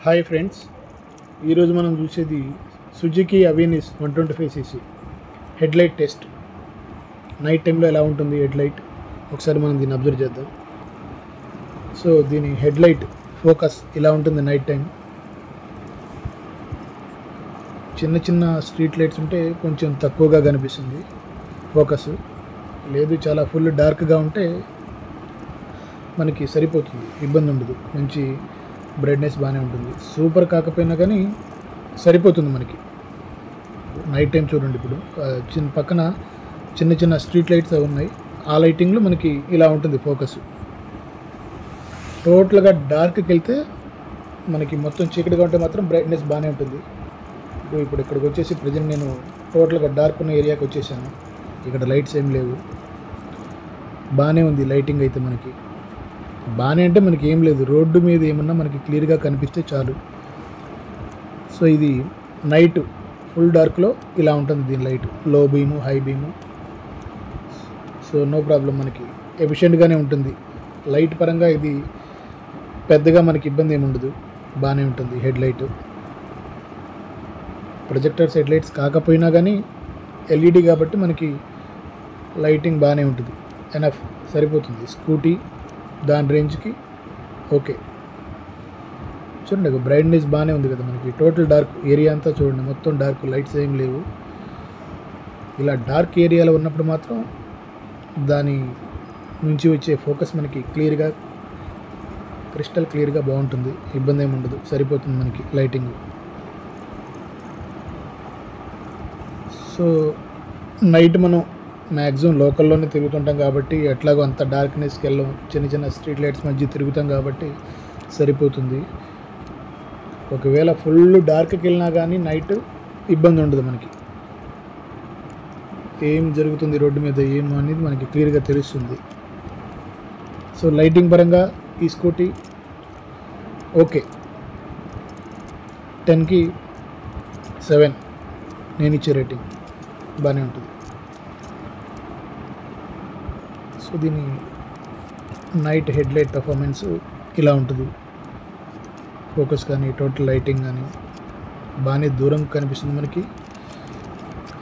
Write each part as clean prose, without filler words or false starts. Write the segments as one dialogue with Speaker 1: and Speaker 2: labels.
Speaker 1: Hi friends, ఈరోజు మనం చూసేది Suzuki Avenis 125cc headlight test. Night టైంలో ఎలా ఉంటుంది హెడ్లైట్, ఒకసారి మనం దీన్ని అబ్జర్వ్ చేద్దాం. సో దీని హెడ్లైట్ ఫోకస్ ఇలా ఉంటుంది నైట్ టైం. చిన్న చిన్న స్ట్రీట్ లైట్స్ ఉంటే కొంచెం తక్కువగా కనిపిస్తుంది ఫోకస్. లేదు చాలా ఫుల్ డార్క్గా ఉంటే మనకి సరిపోతుంది, ఇబ్బంది ఉండదు. మంచి బ్రైట్నెస్ బాగానే ఉంటుంది. సూపర్ కాకపోయినా కానీ సరిపోతుంది మనకి నైట్ టైం. చూడండి, ఇప్పుడు పక్కన చిన్న చిన్న స్ట్రీట్ లైట్స్ అవి ఉన్నాయి. ఆ లైటింగ్లో మనకి ఇలా ఉంటుంది ఫోకస్. టోటల్గా డార్క్కి వెళ్తే మనకి మొత్తం చీకటిగా ఉంటే మాత్రం బ్రైట్నెస్ బాగానే ఉంటుంది. ఇప్పుడు ఇక్కడికి వచ్చేసి ప్రజెంట్ నేను టోటల్గా డార్క్ ఉన్న ఏరియాకి వచ్చేసాను. ఇక్కడ లైట్స్ ఏం లేవు, బాగానే ఉంది లైటింగ్ అయితే. మనకి బాగానే అంటే మనకి ఏం లేదు, రోడ్డు మీద ఏమన్నా మనకి క్లియర్గా కనిపిస్తే చాలు. సో ఇది నైట్ ఫుల్ డార్క్లో ఇలా ఉంటుంది దీని light, low beam high beam. So no problem, మనకి ఎఫిషియెంట్గానే ఉంటుంది లైట్ పరంగా. ఇది పెద్దగా మనకి ఇబ్బంది ఏమి ఉండదు, బాగానే ఉంటుంది head light. Projectors head lights కాకపోయినా కానీ ఎల్ఈడి కాబట్టి మనకి లైటింగ్ బాగానే ఉంటుంది. ఎనఫ్ సరిపోతుంది స్కూటీ దాని రేంజ్కి. ఓకే, చూడండి బ్రైట్నెస్ బాగానే ఉంది కదా మనకి. టోటల్ డార్క్ ఏరియా అంతా చూడండి, మొత్తం డార్క్, లైట్స్ ఏం లేవు. ఇలా డార్క్ ఏరియాలో ఉన్నప్పుడు మాత్రం దాని నుంచి వచ్చే ఫోకస్ మనకి క్లియర్గా, క్రిస్టల్ క్లియర్గా బాగుంటుంది, ఇబ్బంది ఏమి ఉండదు, సరిపోతుంది మనకి లైటింగ్. సో నైట్ మనం మ్యాక్సిమం లోకల్లోనే తిరుగుతుంటాం కాబట్టి ఎట్లాగో అంత డార్క్నెస్కి వెళ్ళాం, చిన్న చిన్న స్ట్రీట్ లైట్స్ మధ్య తిరుగుతాం కాబట్టి సరిపోతుంది. ఒకవేళ ఫుల్ డార్క్కి వెళ్ళినా కానీ నైట్ ఇబ్బంది ఉండదు మనకి. ఏం జరుగుతుంది రోడ్డు మీద ఏం అనేది మనకి క్లియర్గా తెలుస్తుంది. సో లైటింగ్ పరంగా ఈ స్కూటీ ఓకే, 10కి 7 నేను ఇచ్చే రేటింగ్, బాగానే ఉంటుంది. సో దీని నైట్ హెడ్లైట్ పర్ఫార్మెన్స్ ఇలా ఉంటుంది. ఫోకస్ కానీ టోటల్ లైటింగ్ కానీ బాగానే దూరం కనిపిస్తుంది మనకి.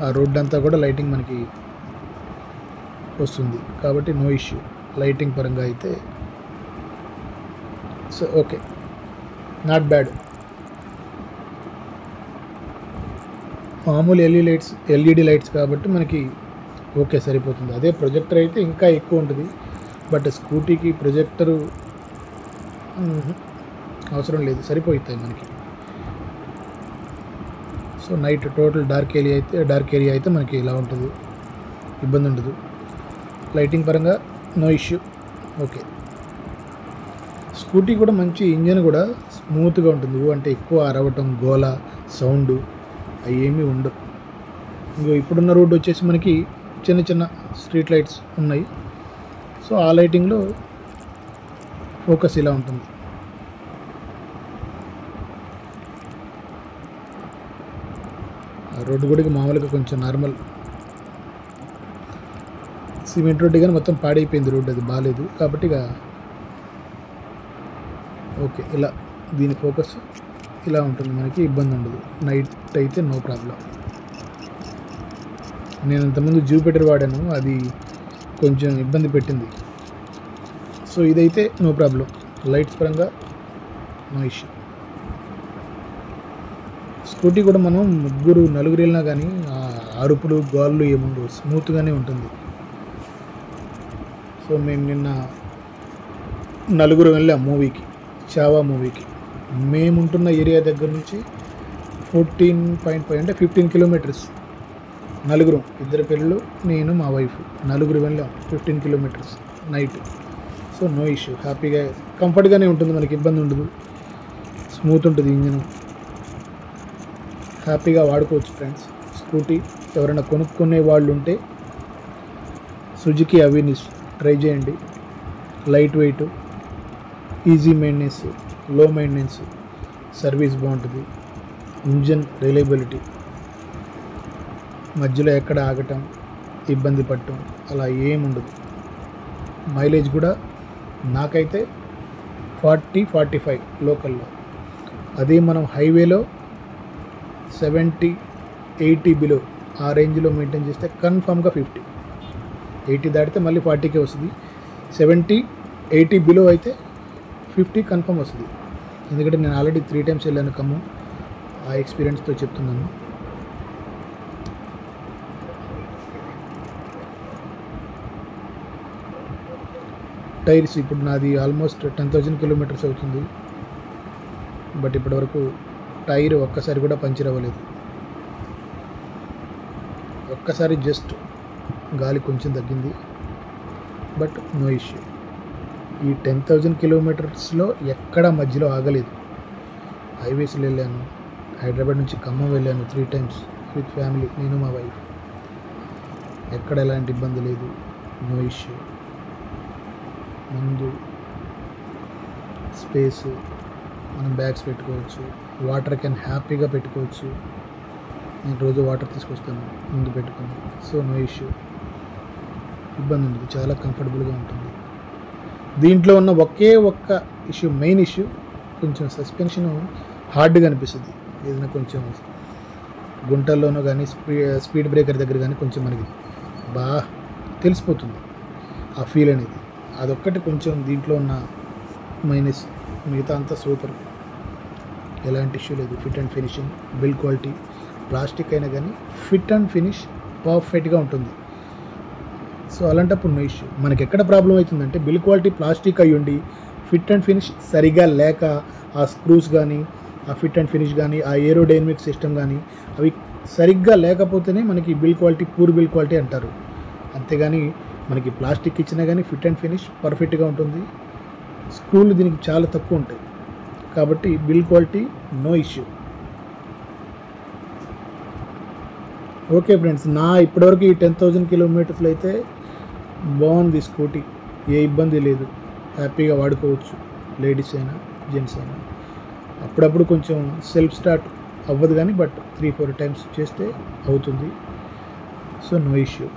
Speaker 1: ఆ రోడ్ అంతా కూడా లైటింగ్ మనకి వస్తుంది కాబట్టి నో ఇష్యూ లైటింగ్ పరంగా అయితే. So okay, not bad. మామూలు ఎల్ఈడి లైట్స్ కాబట్టి మనకి ఓకే సరిపోతుంది. అదే ప్రొజెక్టర్ అయితే ఇంకా ఎక్కువ ఉంటుంది, బట్ స్కూటీకి ప్రొజెక్టరు అవసరం లేదు, సరిపోతాయి మనకి. So night total dark area అయితే మనకి ఇలా ఉంటుంది, ఇబ్బంది ఉండదు. లైటింగ్ పరంగా నో ఇష్యూ, ఓకే. స్కూటీ కూడా మంచి ఇంజన్ కూడా స్మూత్గా ఉంటుంది, అంటే ఎక్కువ అరవటం గోల సౌండ్ అవి ఏమీ ఉండవు. ఇంకో ఇప్పుడున్న రోడ్డు వచ్చేసి మనకి చిన్న చిన్న స్ట్రీట్ లైట్స్ ఉన్నాయి. సో ఆ లైటింగ్లో ఫోకస్ ఇలా ఉంటుంది. రోడ్డు కూడా మామూలుగా కొంచెం నార్మల్ సిమెంట్ రోడ్డు, కానీ మొత్తం పాడైపోయింది రోడ్డు, అది బాగాలేదు కాబట్టి ఇక ఓకే. ఇలా దీని ఫోకస్ ఇలా ఉంటుంది మనకి, ఇబ్బంది ఉండదు. నైట్ అయితే నో ప్రాబ్లం. నేను ఇంతకుముందు జూపిటర్ వాడాను, అది కొంచెం ఇబ్బంది పెట్టింది. సో ఇదైతే నో ప్రాబ్లం, లైట్స్ పరంగా నో ఇష్యూ. స్కూటీ కూడా మనం నలుగురు వెళ్ళినా కానీ అరుపులు గోళ్ళు ఏముండవు, స్మూత్గానే ఉంటుంది. సో మేము నిన్న నలుగురు వెళ్ళాం మూవీకి, చావా మూవీకి. మేముంటున్న ఏరియా దగ్గర నుంచి 14.5 అంటే 15 కిలోమీటర్స్. నలుగురు, ఇద్దరు పిల్లలు, నేను మా వైఫ్, నలుగురు వెళ్ళాం 15 kilometres night. So no issue, హ్యాపీగా కంఫర్ట్గానే ఉంటుంది మనకి, ఇబ్బంది ఉండదు, స్మూత్ ఉంటుంది ఇంజిన్, హ్యాపీగా వాడుకోవచ్చు ఫ్రెండ్స్. స్కూటీ ఎవరైనా కొనుక్కునే వాళ్ళు ఉంటే సుజుకి అవెనిస్ ట్రై చేయండి. లైట్ వెయిట్, ఈజీ మెయింటెనెన్స్, లో మెయింటెనెన్స్, సర్వీస్ బాగుంటుంది, ఇంజన్ రిలయబిలిటీ, మధ్యలో ఎక్కడ ఆగటం ఇబ్బంది పడటం అలా ఏముండదు. మైలేజ్ కూడా నాకైతే 40-45 లోకల్లో, అదే మనం హైవేలో 70-80 బిలో ఆ రేంజ్లో మెయింటైన్ చేస్తే కన్ఫామ్గా 50. 80 దాటితే మళ్ళీ 40కే వస్తుంది. 70-80 బిలో అయితే 50 కన్ఫర్మ్ వస్తుంది. ఎందుకంటే నేను ఆల్రెడీ 3 times వెళ్ళాను ఖమ్మం, ఆ ఎక్స్పీరియన్స్తో చెప్తున్నాను. టైర్స్ ఇప్పుడు నాది ఆల్మోస్ట్ 10,000 కిలోమీటర్స్ అవుతుంది, బట్ ఇప్పటివరకు టైర్ ఒక్కసారి కూడా పంచర్ అవ్వలేదు. ఒక్కసారి జస్ట్ గాలి కొంచెం తగ్గింది, బట్ నో ఇష్యూ. ఈ 10,000 కిలోమీటర్స్లో ఎక్కడ మధ్యలో ఆగలేదు. హైవేస్లో వెళ్ళాను, హైదరాబాద్ నుంచి ఖమ్మం వెళ్ళాను 3 times విత్ ఫ్యామిలీ, నేను మా వైఫ్. ఎక్కడ ఎలాంటి ఇబ్బంది లేదు, నో ఇష్యూ. ముందు స్పేస్, మనం బ్యాగ్స్ పెట్టుకోవచ్చు, వాటర్ క్యాన్ హ్యాపీగా పెట్టుకోవచ్చు. నేను రోజు వాటర్ తీసుకొస్తాను ముందు పెట్టుకుని, సో నో ఇష్యూ, ఇబ్బంది ఉండదు, చాలా కంఫర్టబుల్గా ఉంటుంది. దీంట్లో ఉన్న ఒకే ఒక్క ఇష్యూ, మెయిన్ ఇష్యూ, కొంచెం సస్పెన్షన్ హార్డ్గా అనిపిస్తుంది. ఏదైనా కొంచెం గుంటల్లోనూ కానీ స్పీడ్ బ్రేకర్ దగ్గర కానీ కొంచెం మనకి బాగా తెలిసిపోతుంది ఆ ఫీల్ అనేది. అదొక్కటి కొంచెం దీంట్లో ఉన్న మైనస్, మిగతా అంతా సూపర్, ఎలాంటి ఇష్యూ లేదు. Fit and finishing, build quality, plastic అయినా కానీ ఫిట్ అండ్ ఫినిష్ పర్ఫెక్ట్గా ఉంటుంది. సో అలాంటప్పుడు నో ఇష్యూ. మనకి ఎక్కడ ప్రాబ్లం అవుతుందంటే బిల్డ్ క్వాలిటీ ప్లాస్టిక్ అయ్యి ఉండి ఫిట్ అండ్ ఫినిష్ సరిగా లేక, ఆ స్క్రూస్ కానీ, ఆ ఫిట్ అండ్ ఫినిష్ కానీ, ఆ ఏరోడైనమిక్ సిస్టమ్ కానీ అవి సరిగ్గా లేకపోతేనే మనకి build quality, poor build quality అంటారు. అంతేగాని మనకి ప్లాస్టిక్ ఇచ్చినా కానీ ఫిట్ అండ్ ఫినిష్ పర్ఫెక్ట్గా ఉంటుంది. స్క్రూలు దీనికి చాలా తక్కువ ఉంటాయి, కాబట్టి build quality no issue. Okay friends, నా ఇప్పటివరకు ఈ 10,000 కిలోమీటర్స్లో అయితే బాగుంది స్కూటీ, ఏ ఇబ్బంది లేదు, హ్యాపీగా వాడుకోవచ్చు, లేడీస్ అయినా జెంట్స్ అయినా. అప్పుడప్పుడు కొంచెం సెల్ఫ్ స్టార్ట్ అవ్వదు కానీ, బట్ 3-4 times చేస్తే అవుతుంది. So no issue.